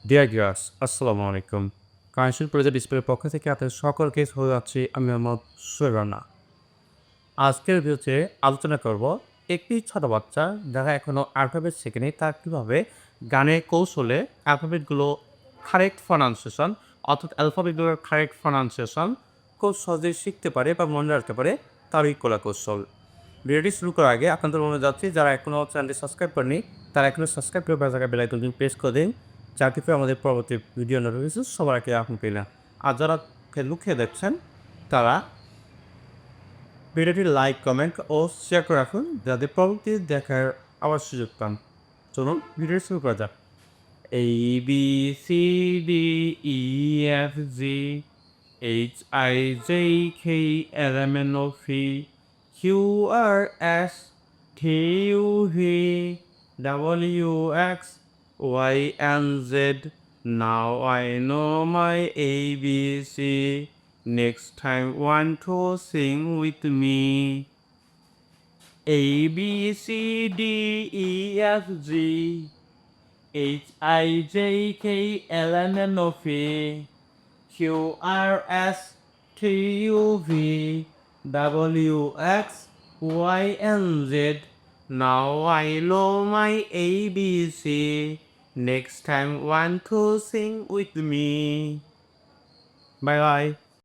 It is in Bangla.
ডিয়ার ভিউয়ার্স, আসসালামু আলাইকুম। কানেকশন প্রজেক্ট ডিসপ্লের পক্ষ থেকে আপনাদের সকলকে স্বাগত জানাচ্ছি। আমি মোহাম্মদ সুহেব। আজকের ভিডিওতে আলোচনা করব একটি ছোট বাচ্চা যারা এখনো অ্যালফাবেট শেখেনি তার কীভাবে গানের কৌশলে অ্যালফাবেটগুলো কারেক্ট প্রনাউন্সিয়েশন অর্থাৎ অ্যালফাবেটগুলোর কারেক্ট প্রনাউন্সিয়েশন খুব সহজেই শিখতে পারে বা মনে রাখতে পারে তারই কলা কৌশল। ভিডিওটি শুরু করার আগে আপনাদের মনে যাচ্ছি যারা এখনও চ্যানেলটি সাবস্ক্রাইব করেনি তারা এখনও সাবস্ক্রাইব করে পাশে থাকা বেল আইকনটি প্রেস করে দিন, যাতে করে আমাদের পরবর্তী ভিডিও নোটিফিকেশন সবার আগে আপনি পেয়ে যান। আর যারা লুকিয়ে দেখছেন তারা ভিডিওটি লাইক, কমেন্ট ও শেয়ার করে রাখুন যাতে পরবর্তী দেখার আবার সুযোগ পান। চলুন ভিডিও শুরু করা যাক। A B C D E F G H I J K L M N O P Q R S T U V W X Y and Z. Now I know my ABC. Next time want to sing with me. A B C D E F G H I J K L M N O P Q R S T U V W X Y and Z. Now I know my ABC. Next time want to sing with me. Bye bye.